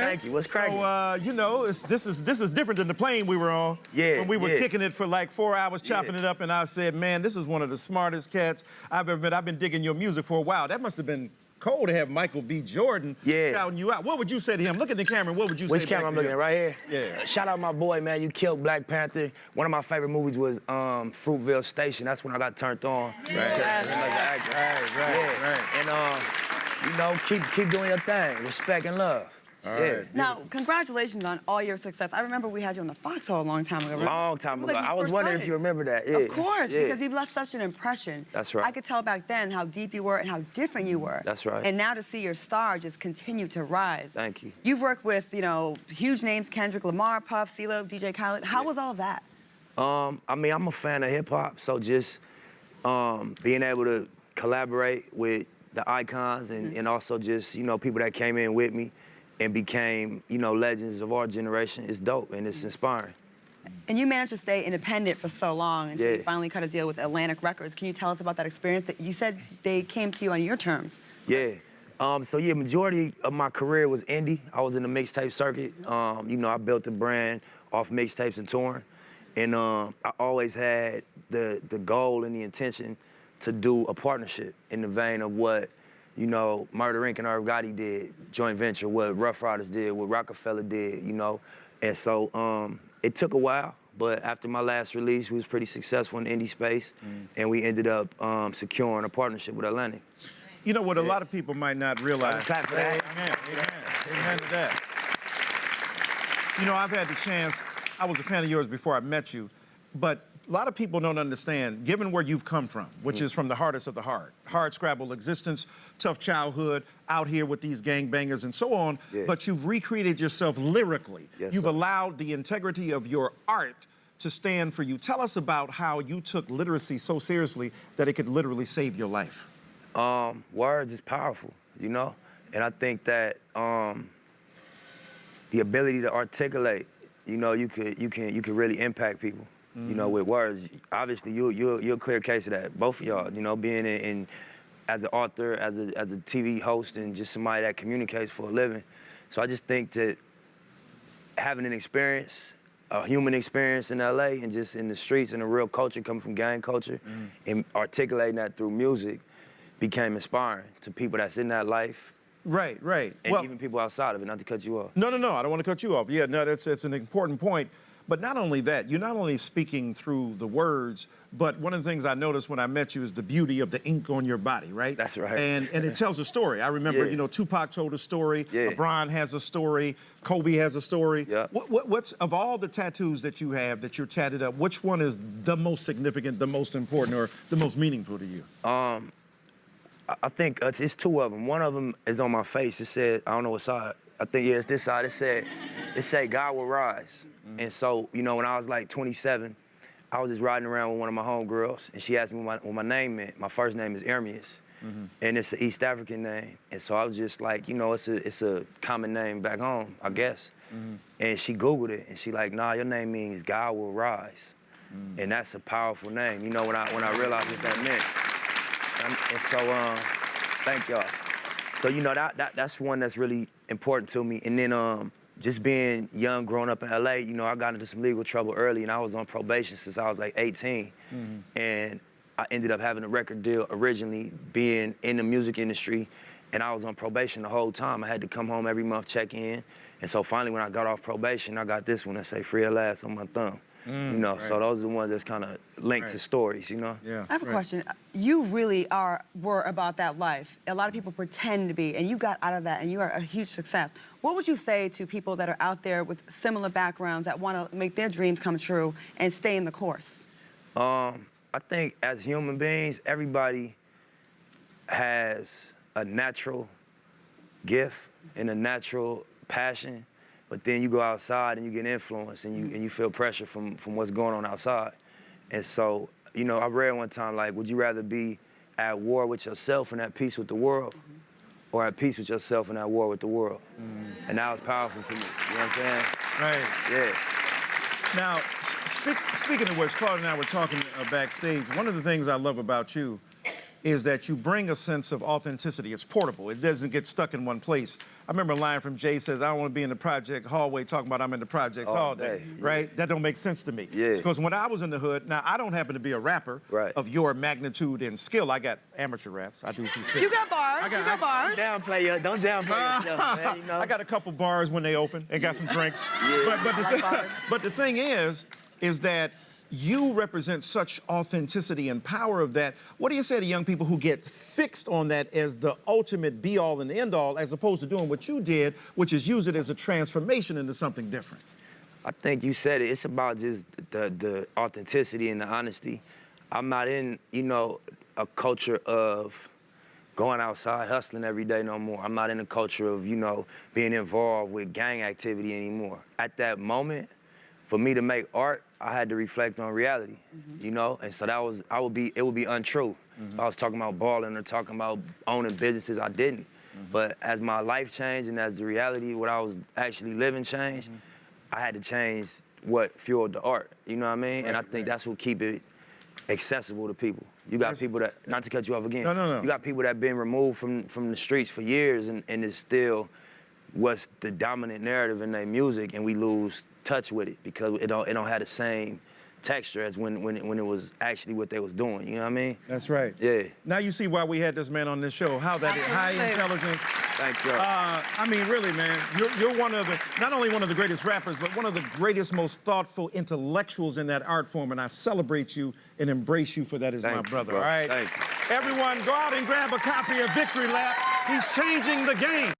Thank you. What's cracking? So, you know, this is different than the plane we were on. Yeah, When we were yeah. kicking it for like 4 hours, chopping it up, and I said, man, this is one of the smartest cats I've ever met. I've been digging your music for a while. That must have been cold to have Michael B. Jordan shouting you out. What would you say to him? Look at the camera. What would you say Which back camera I'm to looking him? at? Right here? Yeah. Shout out my boy, man. You killed Black Panther. One of my favorite movies was Fruitvale Station. That's when I got turned on. Right. And you know, keep doing your thing. Respect and love. All right. Now, congratulations on all your success. I remember we had you on the Foxhole a long time ago. Long time ago. Like I was wondering if you remember that. Yeah. Of course, because you left such an impression. That's right. I could tell back then how deep you were and how different you were. That's right. And now to see your star just continue to rise. Thank you. You've worked with, you know, huge names, Kendrick Lamar, Puff, CeeLo, DJ Khaled. How was all that? I mean, I'm a fan of hip hop, so just being able to collaborate with the icons and also just, you know, people that came in with me and became, you know, legends of our generation is dope and it's inspiring. And you managed to stay independent for so long until Yeah. you finally cut a deal with Atlantic Records. Can you tell us about that experience? That you said they came to you on your terms. Yeah. So yeah, majority of my career was indie. I was in the mixtape circuit. You know, I built a brand off mixtapes and touring. And I always had the goal and the intention to do a partnership in the vein of what, you know, Murder Inc. and Irv Gotti did, joint venture, what Rough Riders did, what Rockefeller did, you know. And so it took a while, but after my last release, we was pretty successful in the indie space, and we ended up securing a partnership with Atlantic. You know what a lot of people might not realize. Clap for that. Amen to that. You know, I've had the chance, I was a fan of yours before I met you, but a lot of people don't understand, given where you've come from, which is from the hardest of the hard scrabble existence, tough childhood, out here with these gangbangers and so on, but you've recreated yourself lyrically. Yes, you've sir. allowed the integrity of your art to stand for you. Tell us about how you took literacy so seriously that it could literally save your life. Words is powerful, you know? And I think that the ability to articulate, you know, you could really impact people. You know, with words. Obviously, you're a clear case of that. Both of y'all, you know, being in as an author, as a TV host, and just somebody that communicates for a living. So I just think that having an experience, a human experience in LA, and just in the streets and the real culture coming from gang culture, and articulating that through music became inspiring to people that's in that life. Right. And even people outside of it, not to cut you off. No, I don't want to cut you off. Yeah, no, it's an important point. But not only that, you're not only speaking through the words, but one of the things I noticed when I met you is the beauty of the ink on your body, right? That's right. And it tells a story. I remember, you know, Tupac told a story, LeBron has a story, Kobe has a story. Yeah. What's, of all the tattoos that you have, that you're tatted up, which one is the most significant, the most important, or the most meaningful to you? I think it's two of them. One of them is on my face. It said, I don't know what side. I think, yeah, it's this side. It said, God will rise. And so, you know, when I was like 27, I was just riding around with one of my homegirls, and she asked me what my name meant. My first name is Ermias, and it's an East African name. And so I was just like, you know, it's a common name back home, I guess. And she Googled it, and she like, nah, your name means God will rise. And that's a powerful name, you know, when I realized what that meant. And so, thank y'all. So, you know, that's one that's really important to me. And then, just being young, growing up in LA, you know, I got into some legal trouble early, and I was on probation since I was like 18. And I ended up having a record deal originally, being in the music industry, and I was on probation the whole time. I had to come home every month, check in. And so finally, when I got off probation, I got this one that say free at last on my thumb. You know, so those are the ones that's kind of linked to stories, you know? Yeah. I have a question. You really were about that life. A lot of people pretend to be, and you got out of that, and you are a huge success. What would you say to people that are out there with similar backgrounds that want to make their dreams come true and stay in the course? I think as human beings, everybody has a natural gift and a natural passion. But then you go outside and you get influenced and you feel pressure from what's going on outside. And so, you know, I read one time, like, would you rather be at war with yourself and at peace with the world, or at peace with yourself and at war with the world? And that was powerful for me, you know what I'm saying? Right. Yeah. Now, speaking of which, Claude and I were talking backstage, one of the things I love about you is that you bring a sense of authenticity. It's portable. It doesn't get stuck in one place. I remember a line from Jay says, I don't want to be in the project hallway talking about I'm in the projects all day, right? That don't make sense to me. Yeah. Because when I was in the hood, now I don't happen to be a rapper of your magnitude and skill. I got amateur raps. I do some spit. You got bars. You got bars. Don't downplay yourself, man, you know? I got a couple bars when they open and got some drinks. But the thing is that you represent such authenticity and power of that. What do you say to young people who get fixed on that as the ultimate be-all and end-all, as opposed to doing what you did, which is use it as a transformation into something different? I think you said it. It's about just the authenticity and the honesty. I'm not in, you know, a culture of going outside hustling every day no more. I'm not in a culture of, you know, being involved with gang activity anymore. At that moment, for me to make art, I had to reflect on reality, you know? And so it would be untrue. If I was talking about balling or talking about owning businesses, I didn't. But as my life changed and as the reality, what I was actually living changed, I had to change what fueled the art, you know what I mean? And I think that's what keep it accessible to people. You got people that, not to cut you off again, No. You got people that been removed from the streets for years and it's still what's the dominant narrative in their music, and we lose touch with it because it don't have the same texture as when it was actually what they was doing, you know what I mean? That's right. Yeah. Now you see why we had this man on this show, how that is high intelligence. Thank you. I mean, really, man, you're one of the, not only one of the greatest rappers, but one of the greatest, most thoughtful intellectuals in that art form, and I celebrate you and embrace you for that as my brother, all right? Thank you. Everyone, go out and grab a copy of Victory Lap. He's changing the game.